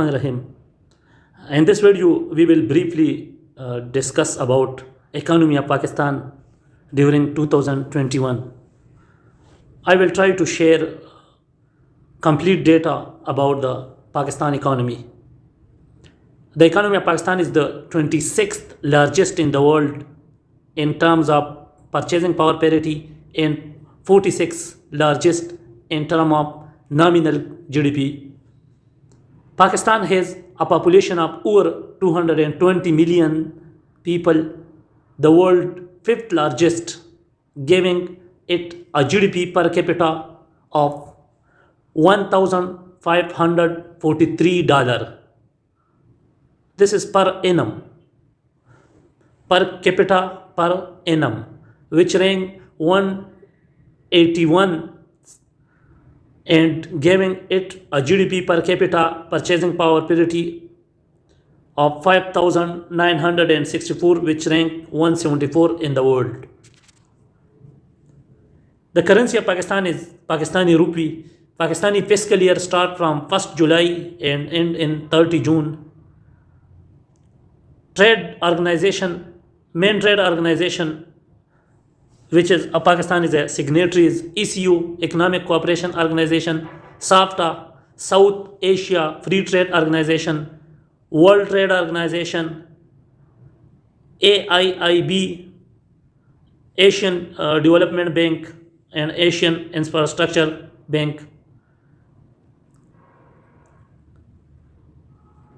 Rahim. In this video, we will briefly discuss about economy of Pakistan during 2021. I will try to share complete data about the Pakistan economy. The economy of Pakistan is the 26th largest in the world in terms of purchasing power parity and 46th largest in terms of nominal GDP. Pakistan has a population of over 220 million people, the world fifth largest, giving it a GDP per capita of $1,543. This is per annum, per capita per annum, which rank 181 and giving it a GDP per capita purchasing power parity of 5,964, which rank 174 in the world. The currency of Pakistan is Pakistani rupee. Pakistani fiscal year start from 1st July and end in 30 June. Main trade organization, which is Pakistan is a signatory, is ECU, Economic Cooperation Organization, SAFTA, South Asia Free Trade Organization, World Trade Organization, AIIB, Asian Development Bank, and Asian Infrastructure Bank.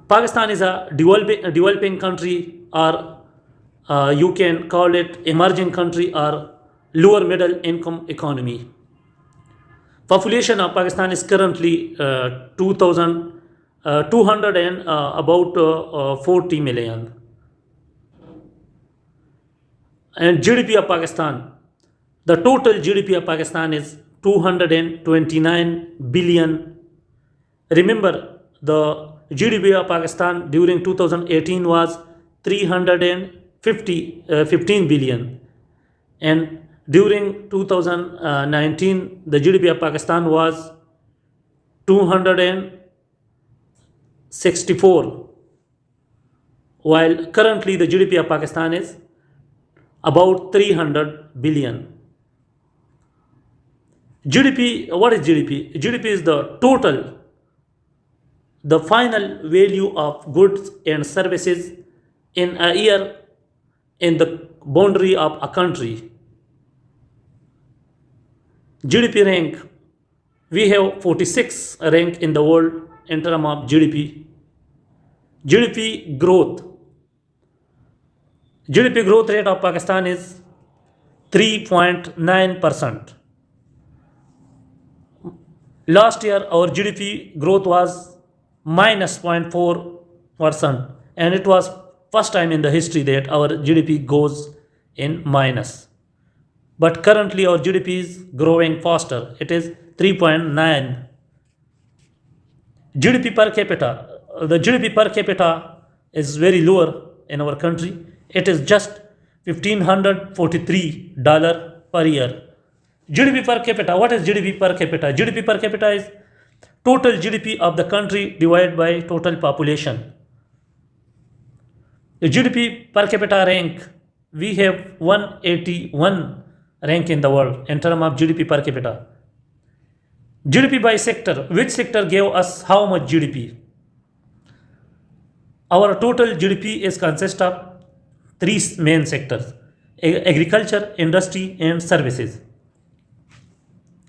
Pakistan is a developing country, or you can call it emerging country or lower middle income economy. Population of Pakistan is currently 2,200 and about 40 million. And GDP of Pakistan, the total GDP of Pakistan is 229 billion. Remember, the GDP of Pakistan during 2018 was 315 billion, and during 2019 the GDP of Pakistan was 264, while currently the GDP of Pakistan is about 300 billion. GDP, what is GDP? GDP is the total, the final value of goods and services in a year in the boundary of a country. GDP rank, we have 46 rank in the world in terms of GDP. GDP growth rate of Pakistan is 3.9%. Last year our GDP growth was minus 0.4%, and it was first time in the history that our GDP goes in minus. But currently our GDP is growing faster. It is 3.9. GDP per capita. The GDP per capita is very lower in our country. It is just $1,543 per year. GDP per capita. What is GDP per capita? GDP per capita is total GDP of the country divided by total population. The GDP per capita rank, we have 181 rank in the world in terms of GDP per capita. GDP by sector. Which sector gave us how much GDP? Our total GDP is consist of three main sectors: agriculture, industry, and services.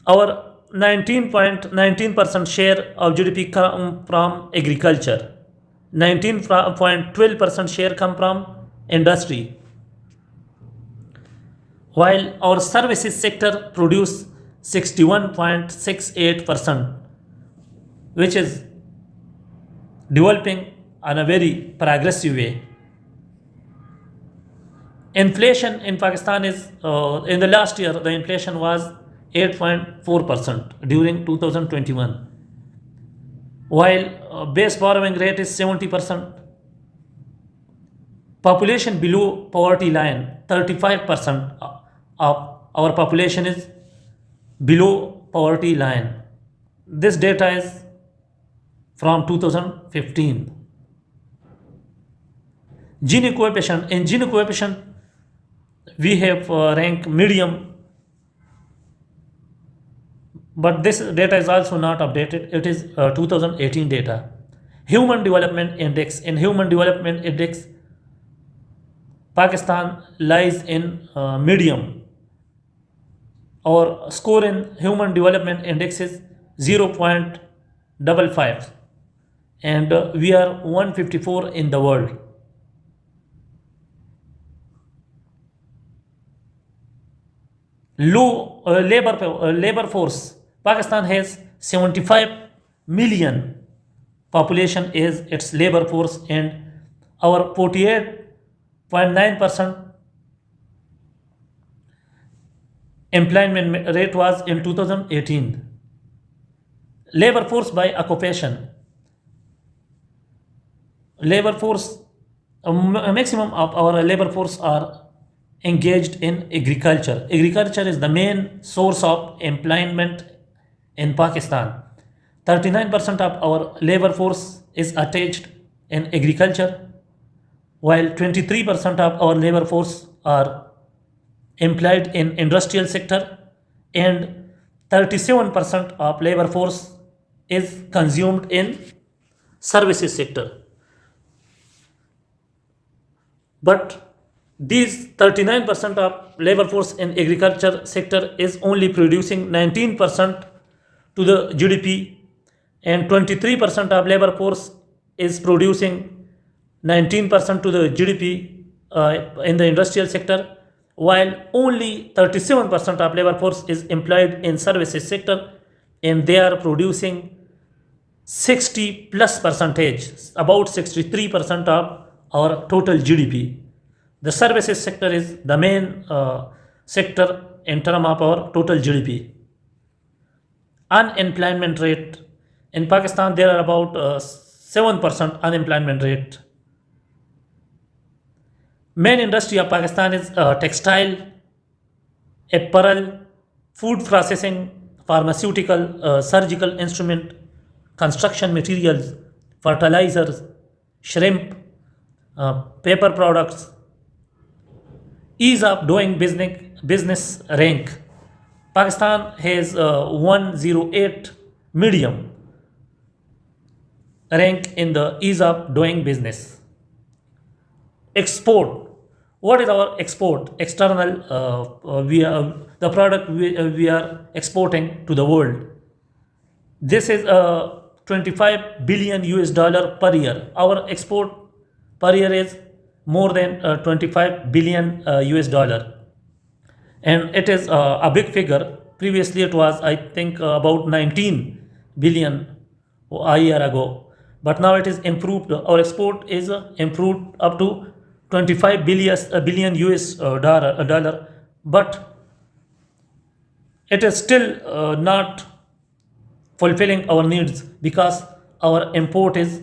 Our 19.19% share of GDP come from agriculture. 19.12% share come from industry, while our services sector produce 61.68%, which is developing in a very progressive way. Inflation in Pakistan is, in the last year, the inflation was 8.4% during 2021, while base borrowing rate is 70%. Population below poverty line, 35% of our population is below poverty line. This data is from 2015. Gini coefficient, in Gini coefficient we have rank medium, but this data is also not updated. It is 2018 data. Human Development Index, in Human Development Index Pakistan lies in medium. Our score in Human Development Index is 0.55, and we are 154 in the world. Low labor force. Pakistan has 75 million population is its labor force, and our 48.9% employment rate was in 2018. Labor force by occupation. Labor force, a maximum of our labor force are engaged in agriculture. Agriculture is the main source of employment in Pakistan. 39% of our labor force is attached in agriculture, while 23% of our labor force are employed in industrial sector, and 37% of labor force is consumed in services sector. But these 39% of labor force in agriculture sector is only producing 19% to the GDP, and 23% of labor force is producing 19% to the GDP in the industrial sector, while only 37% of labor force is employed in services sector, and they are producing 60 plus percentage, about 63% of our total GDP. The services sector is the main sector in terms of our total GDP. Unemployment rate in Pakistan, there are about 7% unemployment rate. Main industry of Pakistan is textile, apparel, food processing, pharmaceutical, surgical instrument, construction materials, fertilizers, shrimp, paper products. Ease of doing business rank. Pakistan has 108 medium rank in the ease of doing business. Export. What is our export? External, the product we are exporting to the world. This is 25 billion US dollar per year. Our export per year is more than 25 billion US dollar, and it is a big figure. Previously it was, I think, about 19 billion a year ago, but now it is improved. Our export is improved up to 25 billion US dollar, but it is still not fulfilling our needs, because our import is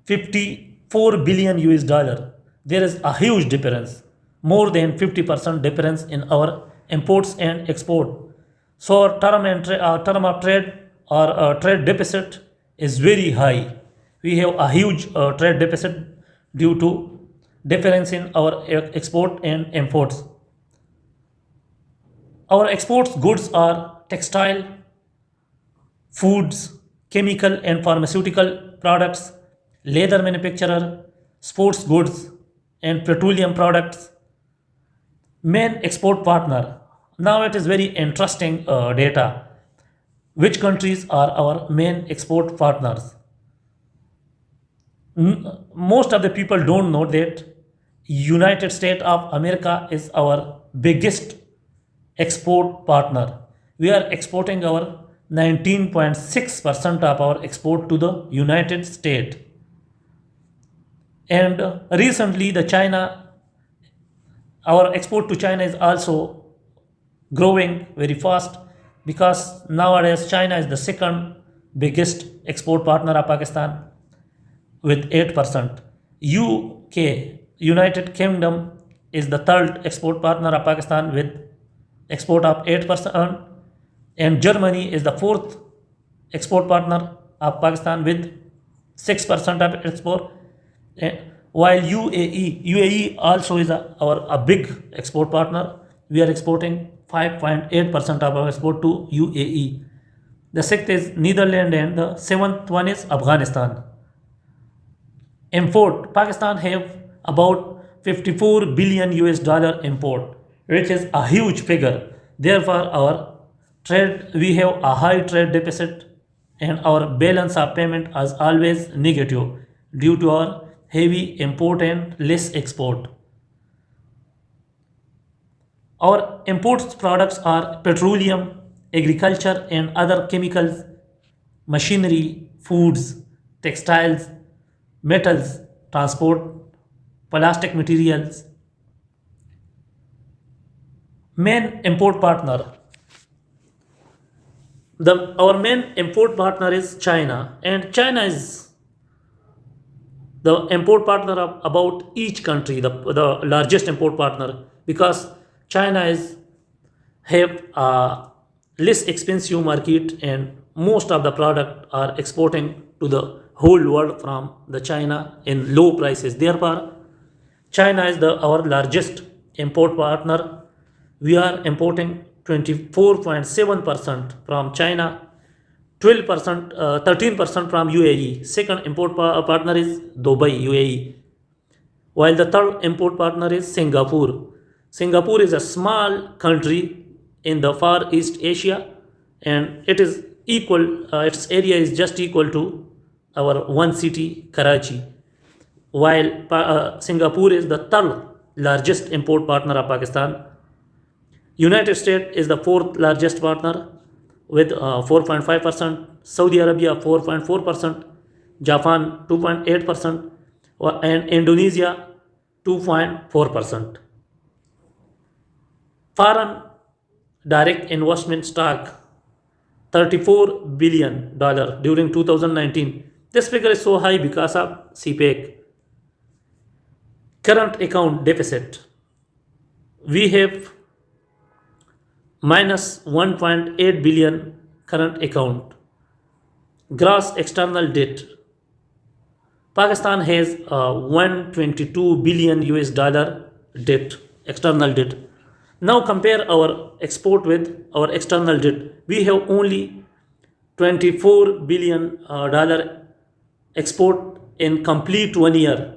54 billion US dollar. There is a huge difference, more than 50% difference in our imports and export. So our term of trade, or trade deficit is very high. We have a huge trade deficit due to difference in our export and imports. Our exports goods are textile, foods, chemical and pharmaceutical products, leather manufacturer, sports goods, and petroleum products. Main export partner. Now it is very interesting data. Which countries are our main export partners? Most of the people don't know that United States of America is our biggest export partner. We are exporting our 19.6% of our export to the United States. And recently our export to China is also growing very fast, because nowadays China is the second biggest export partner of Pakistan with 8%. UK, United Kingdom, is the third export partner of Pakistan with export of 8%, and Germany is the fourth export partner of Pakistan with 6% of export. Eh, While UAE also is a big export partner. We are exporting 5.8% of our export to UAE. The sixth is Netherlands and the seventh one is Afghanistan. Import, Pakistan have about 54 billion US dollar import, which is a huge figure. Therefore, our trade, we have a high trade deficit and our balance of payment is always negative due to our heavy import and less export. Our imports products are petroleum, agriculture and other chemicals, machinery, foods, textiles, metals, transport, plastic materials. Main import partner. Our main import partner is China, and China is the import partner of about each country, the largest import partner, because China is have a less expensive market and most of the product are exporting to the whole world from the China in low prices. Therefore, China is our largest import partner. We are importing 24.7% from China, 12%, 13% from UAE. Second import partner is Dubai, UAE. While the third import partner is Singapore. Singapore is a small country in the Far East Asia, and it is equal. Its area is just equal to our one city, Karachi. While Singapore is the third largest import partner of Pakistan. United States is the fourth largest partner with 4.5%, Saudi Arabia 4.4%, Japan 2.8%, and Indonesia 2.4%. Foreign direct investment stock $34 billion during 2019. This figure is so high because of CPEC. Current account deficit. We have minus 1.8 billion current account. Gross external debt. Pakistan has 122 billion US dollar debt, external debt. Now compare our export with our external debt. We have only 24 billion dollar export in complete 1 year,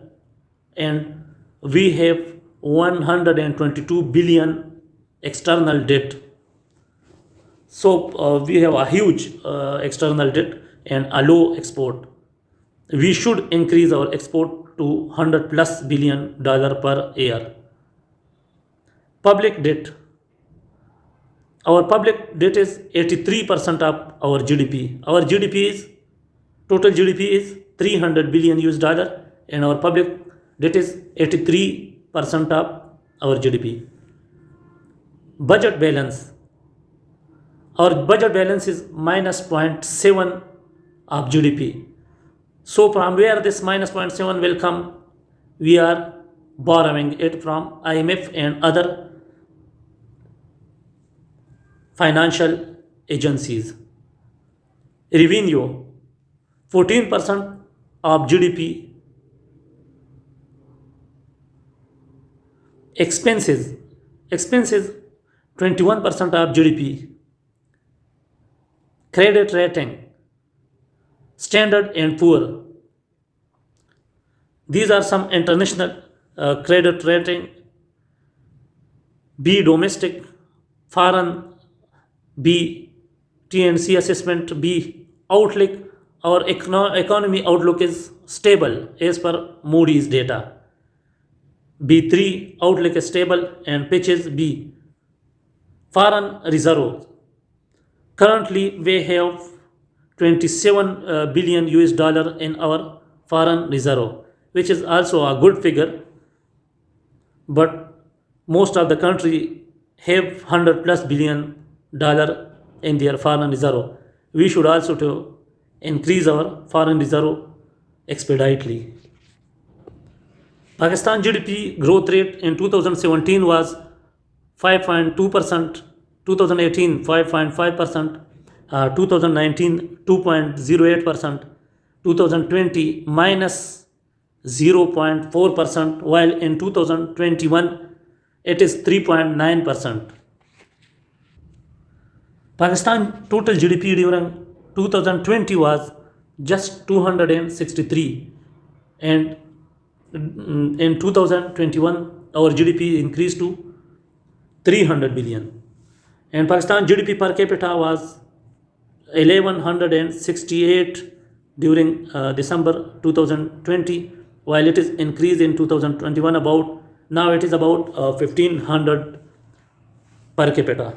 and we have 122 billion external debt. So we have a huge external debt and a low export. We should increase our export to 100 plus billion dollar per year. Public debt. Our public debt is 83% of our GDP. Our total GDP is 300 billion US dollar, and our public debt is 83% of our GDP. Budget balance. Our budget balance is minus 0.7 of GDP. So from where this minus 0.7 will come? We are borrowing it from IMF and other financial agencies. Revenue, 14% of GDP. Expenses, 21% of GDP. Credit rating, Standard and Poor. These are some international credit rating. B domestic, foreign, B TNC assessment, B outlook. Our economy outlook is stable as per Moody's data. B3 outlook is stable and pitch is B. Foreign reserve. Currently we have 27 billion US dollar in our foreign reserve, which is also a good figure, but most of the country have 100 plus billion dollar in their foreign reserve. We should also to increase our foreign reserve expeditiously. Pakistan GDP growth rate in 2017 was 5.2%, 2018 5.5%, 2019 2.08%, 2020 minus 0.4%, while in 2021 it is 3.9%. Pakistan total GDP during 2020 was just 263, and in 2021 our GDP increased to 300 billion, and Pakistan GDP per capita was 1168 during December 2020, while it is increased in 2021 about now it is about 1500 per capita.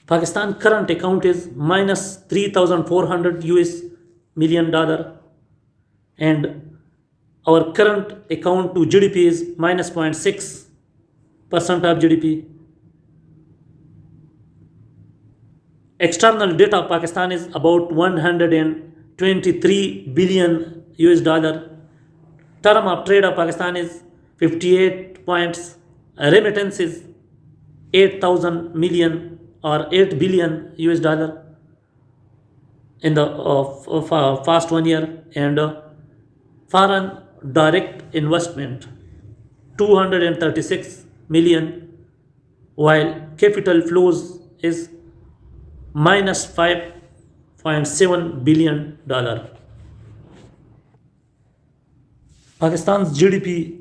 Pakistan current account is minus 3,400 US million dollar, and our current account to GDP is minus 0.6% of GDP. External debt of Pakistan is about 123 billion US dollar. Term of trade of Pakistan is 58 points. Remittance is 8,000 million or 8 billion US dollar in the past 1 year, and foreign direct investment 236 million, while capital flows is minus 5.7 billion dollar. Pakistan's GDP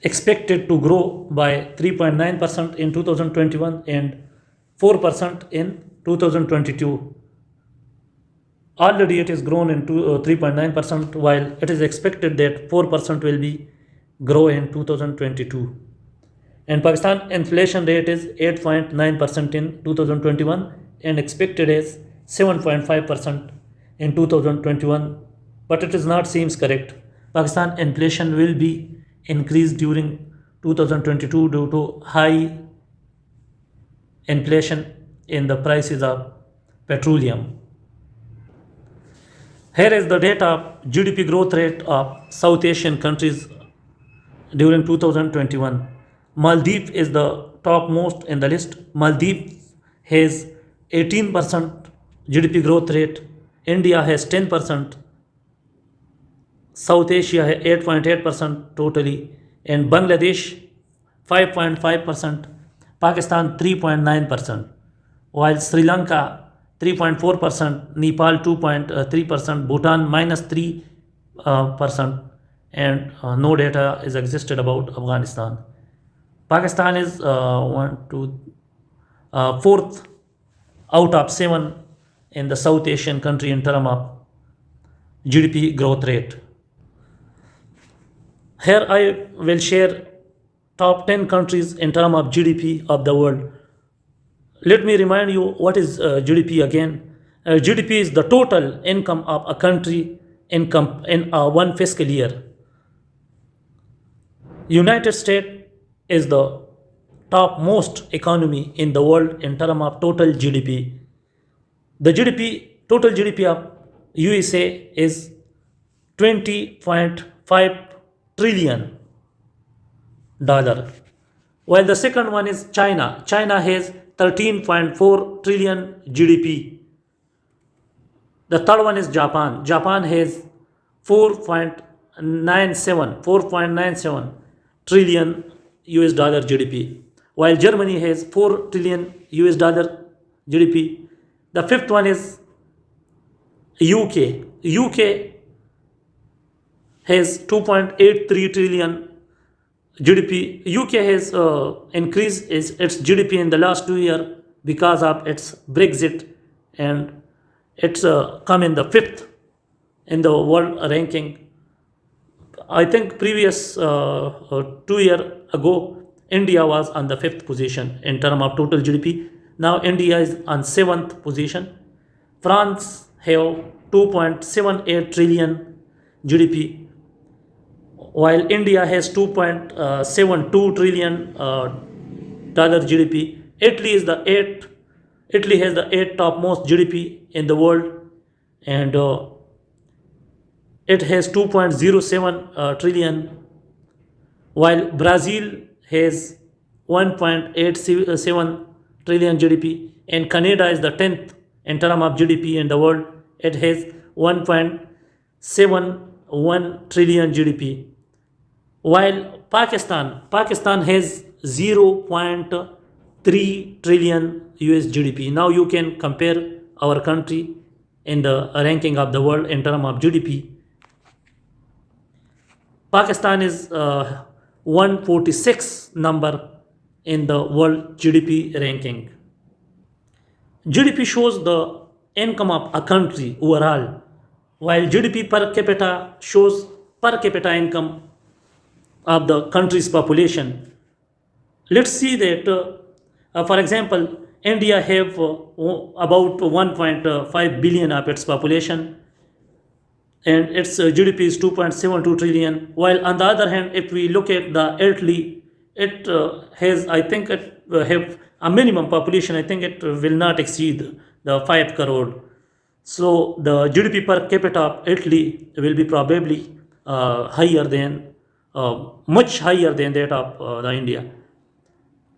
expected to grow by 3.9% in 2021 and 4% in 2022. Already it is grown in 3.9%, while it is expected that 4% will be grow in 2022. And Pakistan inflation rate is 8.9% in 2021 and expected is 7.5% in 2021, but it is not seems correct. Pakistan inflation will be increased during 2022 due to high inflation in the prices of petroleum. Here is the data of GDP growth rate of South Asian countries during 2021. Maldives is the topmost in the list. Maldives has 18% GDP growth rate. India has 10%. South Asia has 8.8% totally, and Bangladesh 5.5%. Pakistan 3.9%, while Sri Lanka 3.4%, Nepal 2.3%, Bhutan minus 3%, and no data is existed about Afghanistan. Pakistan is fourth out of 7 in the South Asian country in terms of GDP growth rate. Here I will share top 10 countries in terms of GDP of the world. Let me remind you what is GDP again. GDP is the total income of a country income in one fiscal year. United States is the topmost economy in the world in terms of total GDP. The total GDP of USA is 20.5 trillion dollar, while the second one is China. China has 13.4 trillion GDP. The third one is Japan. Japan has 4.97 trillion US dollar GDP, while Germany has 4 trillion US dollar GDP. The fifth one is UK. UK has 2.83 trillion GDP. UK has increased its GDP in the last 2 years because of its Brexit, and it's come in the fifth in the world ranking. I think previous 2 years ago, India was on the fifth position in terms of total GDP. Now India is on 7th position. France have 2.78 trillion GDP, while India has 2.72 trillion dollar GDP. Italy has the eighth topmost GDP in the world, and it has 2.07 trillion, while Brazil has 1.87 trillion GDP, and Canada is the 10th in terms of GDP in the world it has 1.71 trillion GDP, while Pakistan has 0.3 trillion US GDP. Now you can compare our country in the ranking of the world in terms of GDP. Pakistan is 146 number in the world GDP ranking. GDP shows the income of a country overall, while GDP per capita shows per capita income of the country's population. Let's see that, for example, India have about 1.5 billion of its population, and its GDP is 2.72 trillion. While on the other hand, if we look at the Italy, it has, I think, it have a minimum population. I think it will not exceed the 5 crore. So the GDP per capita of Italy will be probably higher than, much higher than that of the India.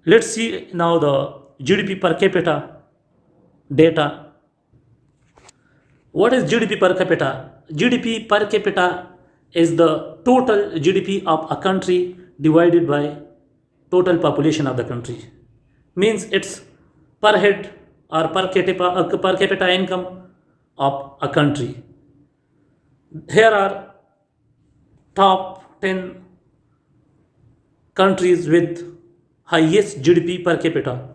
Let's see now the GDP per capita data. What is GDP per capita? GDP per capita is the total GDP of a country divided by total population of the country. Means it's per head or per capita income of a country. Here are top 10 countries with highest GDP per capita.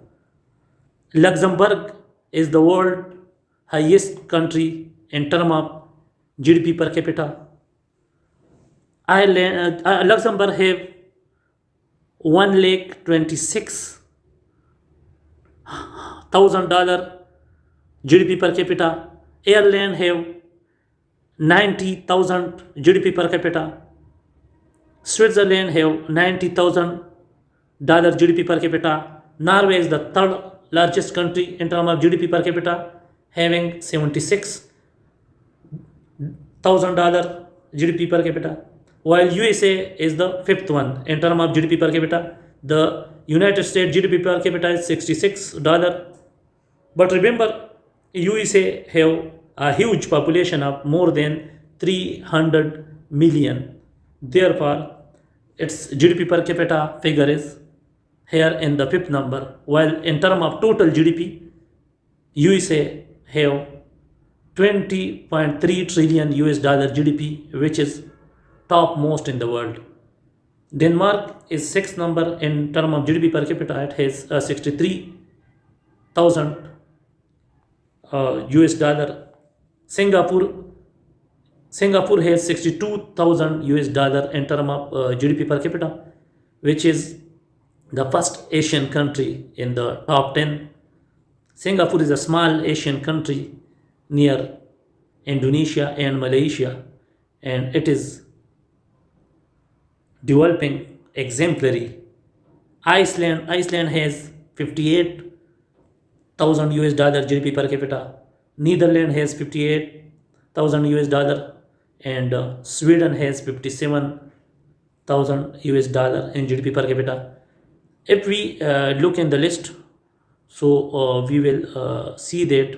Luxembourg is the world highest country in terms of GDP per capita. Luxembourg have 1,26,000 dollar GDP per capita. Ireland have 90,000 GDP per capita. Switzerland have 90,000 dollar GDP per capita. Norway is the third largest country in terms of GDP per capita, having $76,000 GDP per capita, while USA is the fifth one in terms of GDP per capita. The United States GDP per capita is $66. But remember, USA have a huge population of more than 300 million. Therefore, its GDP per capita figure is here in the fifth number, while in terms of total GDP, USA have 20.3 trillion US dollar GDP, which is top most in the world. Denmark is sixth number in terms of GDP per capita. It has 63,000 US dollar. Singapore has 62,000 US dollar in terms of GDP per capita, which is the first Asian country in the top 10. Singapore is a small Asian country near Indonesia and Malaysia, and it is developing exemplary. Iceland has 58,000 US dollar GDP per capita. Netherlands has 58,000 US dollar, and Sweden has 57,000 US dollar in GDP per capita. If we look in the list, so we will see that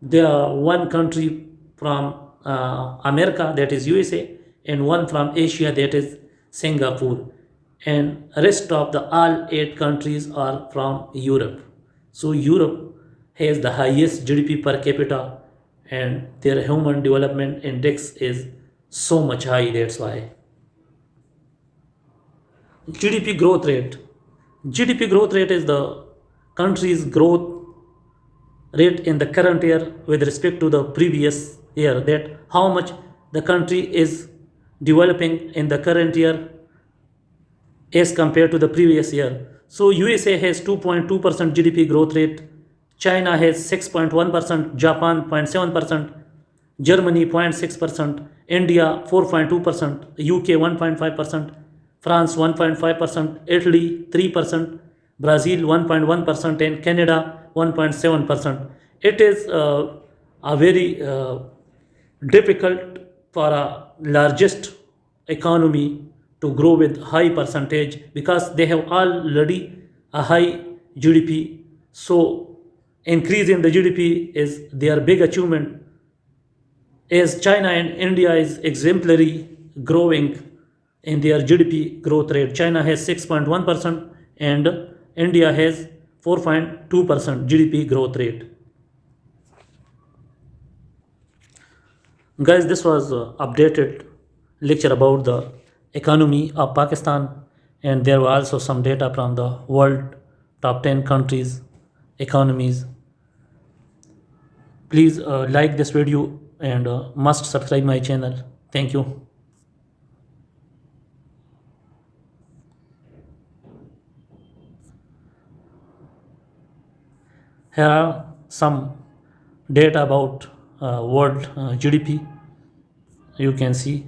there are one country from America, that is USA, and one from Asia, that is Singapore, and rest of the all 8 countries are from Europe. So Europe has the highest GDP per capita, and their human development index is so much high. That's why GDP growth rate. GDP growth rate is the country's growth rate in the current year with respect to the previous year, that how much the country is developing in the current year as compared to the previous year. So USA has 2.2% GDP growth rate, China has 6.1%, Japan 0.7%, Germany 0.6%, India 4.2%, UK 1.5%, France 1.5%, Italy 3%, Brazil 1.1%, and Canada 1.7%. It is a very difficult for a largest economy to grow with high percentage, because they have already a high GDP. So increase in the GDP is their big achievement. as China and India is exemplary growing in their GDP growth rate. China has 6.1% and India has 4.2% GDP growth rate. Guys, this was updated lecture about the economy of Pakistan, and there were also some data from the world top 10 countries economies. Please like this video and must subscribe my channel. Thank you. Here are some data about world GDP. You can see